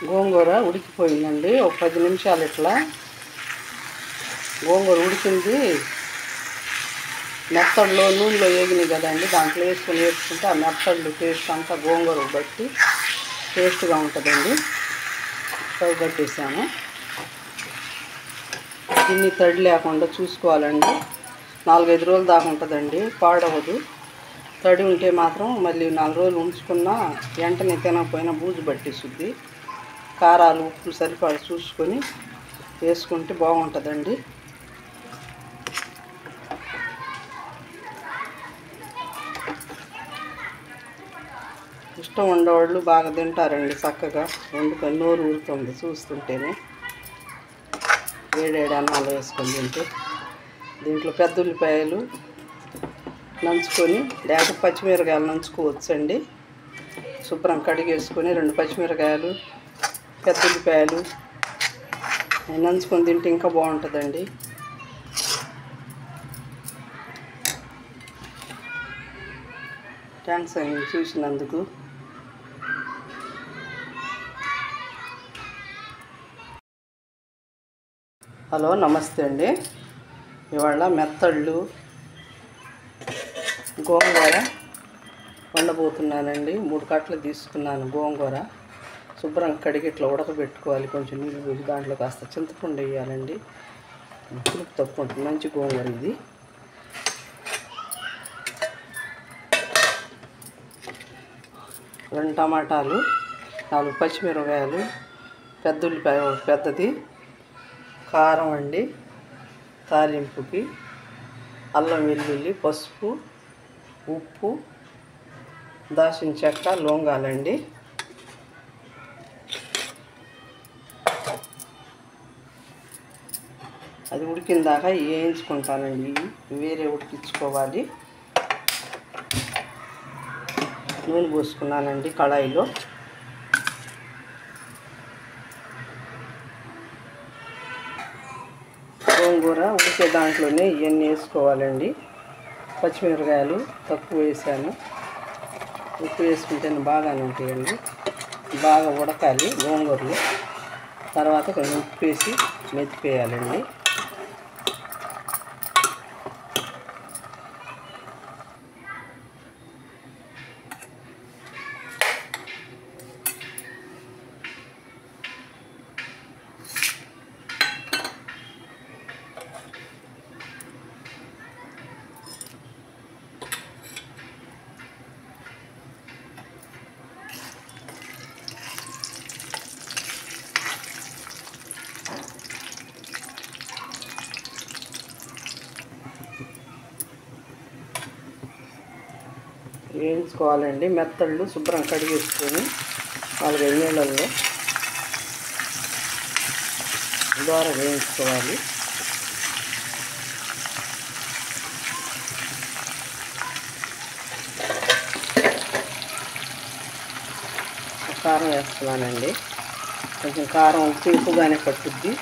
గోంగూర ఉడికిపోయిందండి. ఒక 10 నిమిషాలు ఇట్లా గోంగూర ఉడికింది. మెత్తల్లో నూనెలో వేగినాయి కదండి, దాంట్లో వేసుకుంటే ఆ మెత్తళ్ళు టేస్ట్ అంతా గోంగూర బట్టి టేస్ట్గా ఉంటుందండి. స్టవ్ కట్టేసాము. దీన్ని తడి లేకుండా చూసుకోవాలండి. 4-5 రోజులు దాకా ఉంటుందండి, పాడవదు. తడి ఉంటే మాత్రం మళ్ళీ 4 రోజులు ఉంచుకున్నా వెంటనే తినకపోయినా బూజు పట్టేస్తుంది. కారాలు ఉప్పు సరిపడా చూసుకొని వేసుకుంటే బాగుంటుందండి. ఇష్టం ఉండేవాళ్ళు బాగా తింటారండి. చక్కగా వండుకొని నోరు ఊరుతుంది చూస్తుంటేనే. వేడేడి అన్నాలు వేసుకొని తింటే. దీంట్లో పెద్ద ఉల్లిపాయలు నంచుకొని, లేకపోతే పచ్చిమిరకాయలు నంచుకోవచ్చండి. శుభ్రం కడిగేసుకొని 2 పచ్చిమిరకాయలు, పెద్ద ఉల్లిపాయలు నంచుకొని తింటే ఇంకా బాగుంటుందండి. థ్యాంక్స్ అండి చూసినందుకు. హలో, నమస్తే అండి. ఇవాళ మెత్తళ్ళు గోంగూర వండబోతున్నానండి. 3 కట్టలు తీసుకున్నాను గోంగూర. శుభ్రంగా కడిగి ఇట్లా ఉడకబెట్టుకోవాలి. కొంచెం నీళ్ళు పోసి దాంట్లో కాస్త చింతపండు వేయాలండి. పులుపు తక్కువ ఉంటుంది, మంచి గోంగూర ఇది. రెండు టమాటాలు, 4 పచ్చిమిరపకాయలు, పెద్ద ఉల్లిపాయ పెద్దది, కారం అండి తాలింపుకి, అల్లం వెల్లుల్లి, పసుపు, ఉప్పు, దాల్చిన చెక్క, లవంగాలండి. అది ఉడికిన దాకా వేయించుకుంటానండి. వేరే ఉడికించుకోవాలి. నూనె పోసుకున్నానండి కళాయిలో. గోంగూర ఉడికే దాంట్లోనే ఇవన్నీ వేసుకోవాలండి. పచ్చిమిరపకాయలు తక్కువ వేసాను, ఉప్పు వేసుకుంటేనే బాగానే ఉంటాయండి. బాగా ఉడకాలి గోంగూరలు. తర్వాత కొంచెం ఉప్పు వేసి మెత్తిపేయాలండి. వేయించుకోవాలండి. మెత్తళ్ళు శుభ్రం కడిగేసుకొని 4-5 నీళ్ళల్లో ద్వారా వేయించుకోవాలి. కారం వేస్తున్నానండి. కొంచెం కారం ఉప్పు ఎక్కువగానే పట్టుద్ది.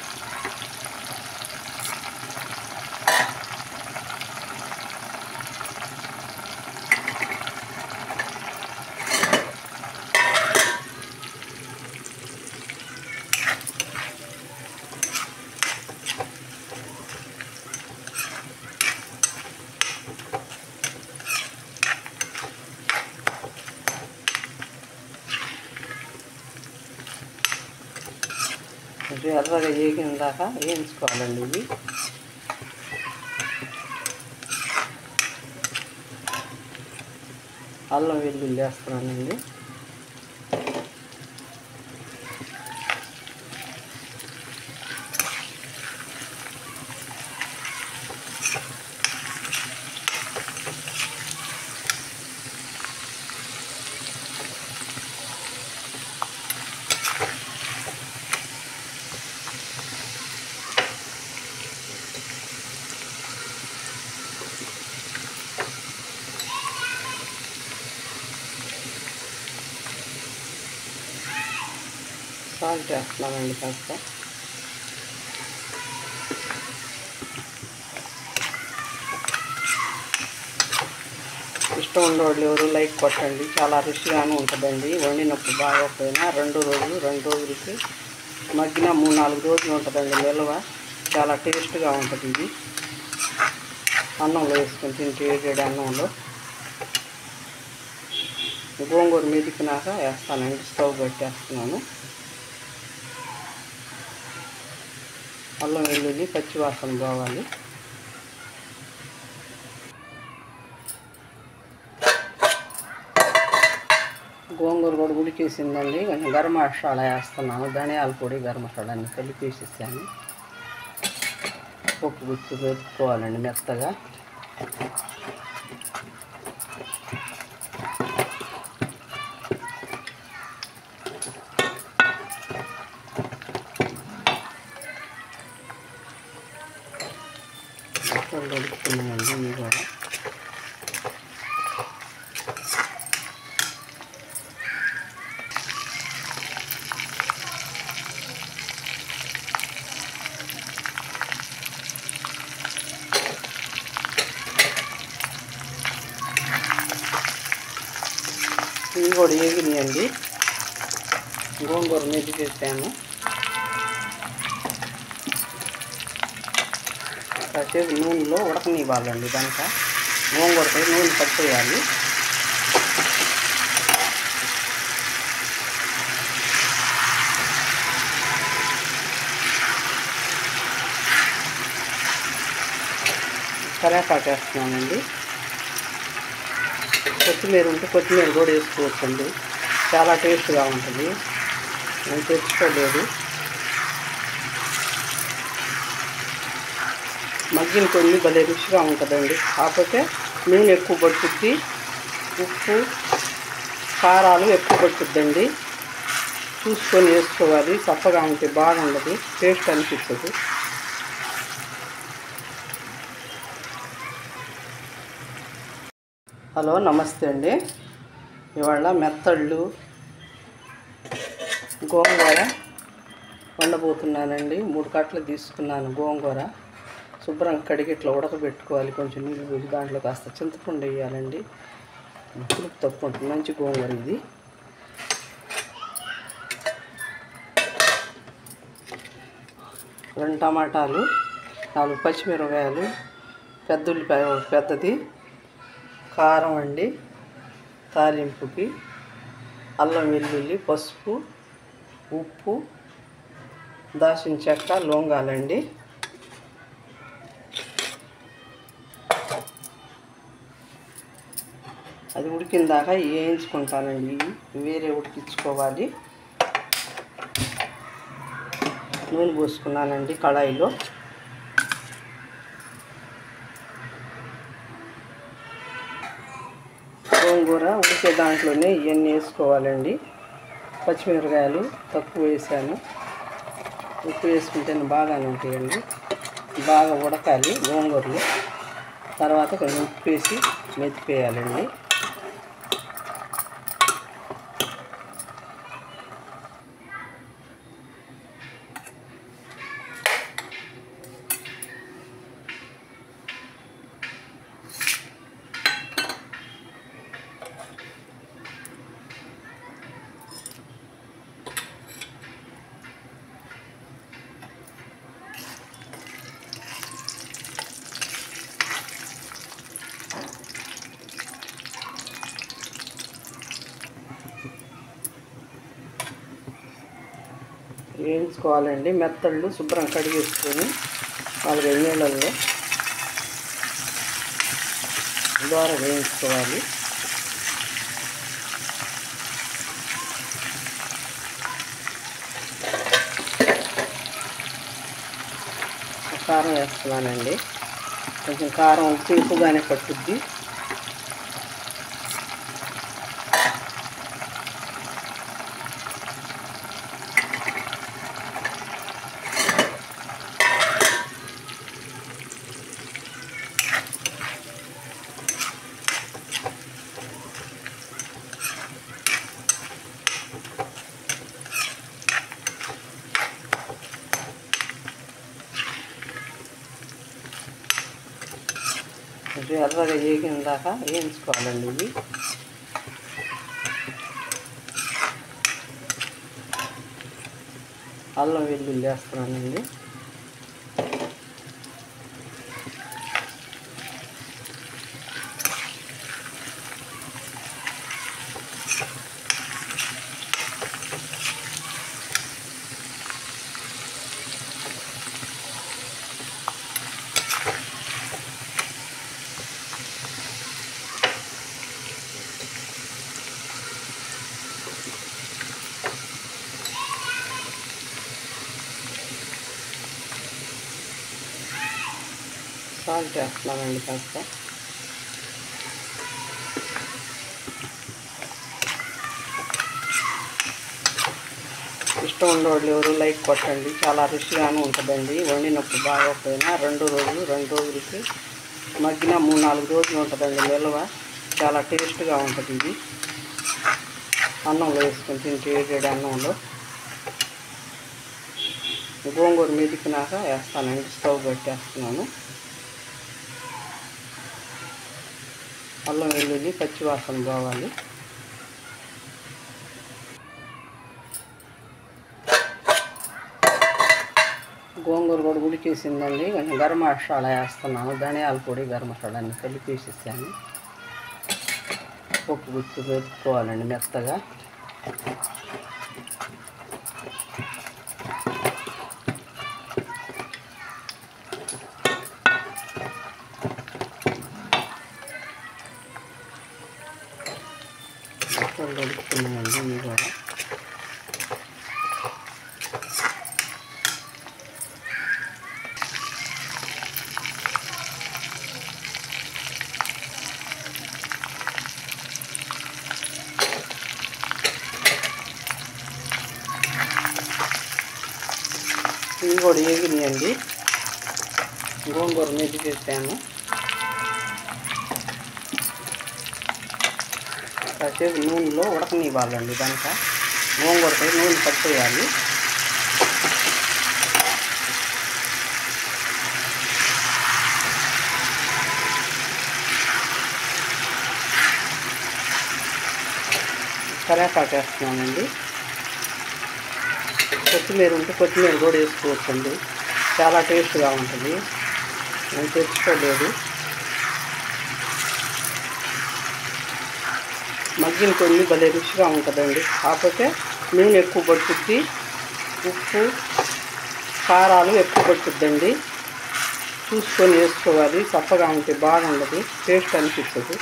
కొంచెం ఎర్రగా వేగిన దాకా వేయించుకోవాలండి. ఇవి అల్లం వెల్లుల్లి వేస్తున్నానండి. సాల్ట్ వేస్తున్నానండి కాస్త. ఇష్టం ఉన్నవాళ్ళు ఎవరు లైక్ కొట్టండి. చాలా రుచిగాను ఉంటుందండి. వండినప్పుడు బాగోకపోయినా 2 రోజులకి మగ్గిన 3-4 రోజులు ఉంటుందండి నిల్వ. చాలా టేస్ట్గా ఉంటుంది ఇది. అన్నంలో వేసుకొని తింటే వేడి అన్నంలో. గోంగూర మెదికినాక వేస్తానండి. స్టవ్ పెట్టేస్తున్నాను. అల్లం వెల్లుల్లి పచ్చివాసన పోవాలి. గోంగూర కూడా ఉడికేసిందండి. కొంచెం గరం మసాలా వేస్తున్నాను. ధనియాల పొడి, గరం మసాలా అన్ని కలిపేసేసాను. పప్పు గుత్తి పెట్టుకోవాలండి మెత్తగా. ఉడుకుతున్నాయండి ఇవి కూడా. ఇవి కూడా వేగినాయండి. గోంగూర మెదిపేసాను. కాసేపు నూనెలో ఉడకనివ్వాలండి. దాంట్లో గోంగూరపై నూనె పట్టేయాలి. కరేపాకు వేస్తున్నానండి. కొత్తిమీర ఉంటే కొత్తిమీర కూడా వేసుకోవచ్చండి. చాలా టేస్ట్గా ఉంటుంది. నేను తెచ్చుకోలేదు. మగ్గిన కొన్ని భలే రుచిగా ఉంటుందండి. కాకపోతే నూనె ఎక్కువ పట్టుద్ది, ఉప్పు కారాలు ఎక్కువ పట్టుద్దండి. చూసుకొని వేసుకోవాలి. చప్పగా ఉంటే బాగుండదు, టేస్ట్ అనిపిస్తుంది. హలో, నమస్తే అండి. ఇవాళ మెత్తళ్ళు గోంగూర వండబోతున్నానండి. 3 కట్టలు తీసుకున్నాను గోంగూర. శుభ్రంగా కడిగి ఇట్లా ఉడకబెట్టుకోవాలి. కొంచెం నీళ్ళు పోసి దాంట్లో కాస్త చింతపండు వేయాలండి. పులుపు తక్కువ ఉంటుంది. మంచి గోంగూర ఇది. రెండు టమాటాలు, 4 పచ్చిమిరపకాయలు, పెద్ద ఉల్లిపాయ పెద్దది, కారం అండి తాలింపుకి, అల్లం వెల్లుల్లి, పసుపు, ఉప్పు, దాల్చిన చెక్క, లవంగాలండి. అది ఉడికిన దాకా వేయించుకుంటానండి. వేరే ఉడికించుకోవాలి. నూనె పోసుకున్నానండి కళాయిలో. గోంగూర ఉడికే దాంట్లోనే ఇవన్నీ వేసుకోవాలండి. పచ్చిమిరపకాయలు తక్కువ వేసాను. ఉప్పు వేసుకుంటేనే బాగానే ఉంటాయండి. బాగా ఉడకాలి గోంగూరలు. తర్వాత కొంచెం ఉప్పు వేసి మెదిపేయాలండి. వేయించుకోవాలండి. మెత్తళ్ళు శుభ్రం కడిగేసుకొని 4-5 నీళ్ళల్లో ద్వారా వేయించుకోవాలి. కారం వేస్తున్నానండి. కొంచెం కారం ఉప్పు ఎక్కువగానే పట్టుద్ది. ఎర్రగా వేగిన దాకా వేయించుకోవాలండి. ఇవి అల్లం వెల్లుల్లి వేస్తున్నానండి. సాల్ట్ వేస్తున్నానండి కాస్త. ఇష్టం ఉండేవాళ్ళు ఎవరు లైక్ కొట్టండి. చాలా రుచిగాను ఉంటుందండి. వండినప్పుడు బాగోకపోయినా 2 రోజులకి మగ్గిన 3-4 రోజులు ఉంటుందండి నిల్వ. చాలా టేస్ట్గా ఉంటుంది. ఇది అన్నంలో వేసుకొని తింటే వేడి అన్నంలో. గోంగూర మెదికినాక వేస్తానండి. స్టవ్ పెట్టేస్తున్నాను. అల్లం వెల్లుల్లి పచ్చివాసన పోవాలి. గోంగూర కూడా ఉడికేసిందండి. కొంచెం గరం మసాలా వేస్తున్నాను. ధనియాల పొడి, గరం మసాలా అన్ని కలిపేసేసాను. పప్పు గుత్తి పెట్టుకోవాలండి మెత్తగా. ఉడుకుతున్నాయండి ఇవి కూడా. ఇవి కూడా వేగినాయండి. గోంగూర మెదిపేసాను. కాసేపు నూనెలో ఉడకనివ్వాలండి. దాంట్లో గోంగూరపై నూనె పట్టేయాలి. కరేపాకు వేస్తున్నానండి. కొత్తిమీర ఉంటే కొత్తిమీర కూడా వేసుకోవచ్చండి. చాలా టేస్ట్గా ఉంటుంది. నేను తెచ్చుకోలేదు. మగ్గిన కొన్ని భలే రుచిగా ఉంటుందండి. కాకపోతే నూనె ఎక్కువ పట్టుద్ది, ఉప్పు కారాలు ఎక్కువ పట్టుద్దండి. చూసుకొని వేసుకోవాలి. చప్పగా ఉంటే బాగుండదు, టేస్ట్ అనిపిస్తుంది.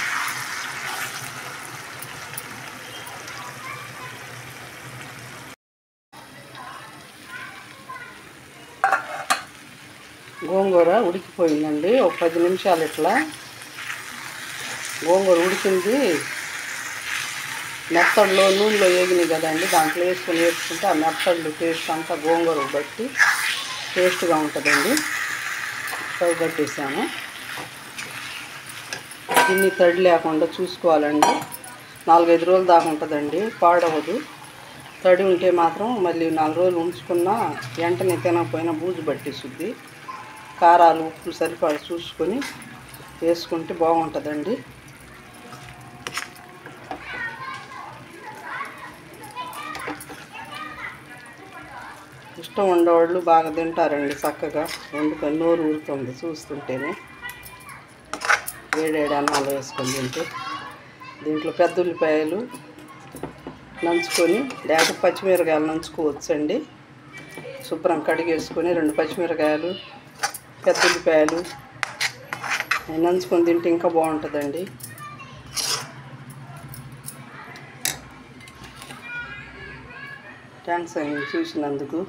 గోంగూర ఉడికిపోయిందండి. ఒక 10 నిమిషాలు ఇట్లా గోంగూర ఉడికింది. మెత్తడ్లో నూనెలో వేగినాయి కదండి, దాంట్లో వేసుకుంటే ఆ మెత్తడ్లు టేస్ట్ అంతా గోంగూర బట్టి టేస్ట్గా ఉంటుందండి. స్టవ్ కట్టేసాను. దీన్ని తడి లేకుండా చూసుకోవాలండి. 4-5 రోజుల దాకా ఉంటుందండి, పాడవదు. తడి ఉంటే మాత్రం మళ్ళీ 4 రోజులు ఉంచుకున్నా వెంటనే తినకపోయినా బూజు పట్టేస్తుంది. కారాలు ఉప్పు సరిపడా చూసుకొని వేసుకుంటే బాగుంటుందండి. ఇష్టం ఉండేవాళ్ళు బాగా తింటారండి. చక్కగా వండుకొని నోరు ఊరుతుంది చూస్తుంటేనే. వేడేడి అన్నాలు వేసుకొని తింటే. దీంట్లో పెద్ద ఉల్లిపాయలు నంచుకొని, లేకపోతే పచ్చిమిరకాయలు నంచుకోవచ్చండి. శుభ్రం కడిగేసుకొని 2 పచ్చిమిరకాయలు, పెద్ద ఉల్లిపాయలు నంచుకొని తింటే ఇంకా బాగుంటుందండి. థ్యాంక్స్ అండి చూసినందుకు.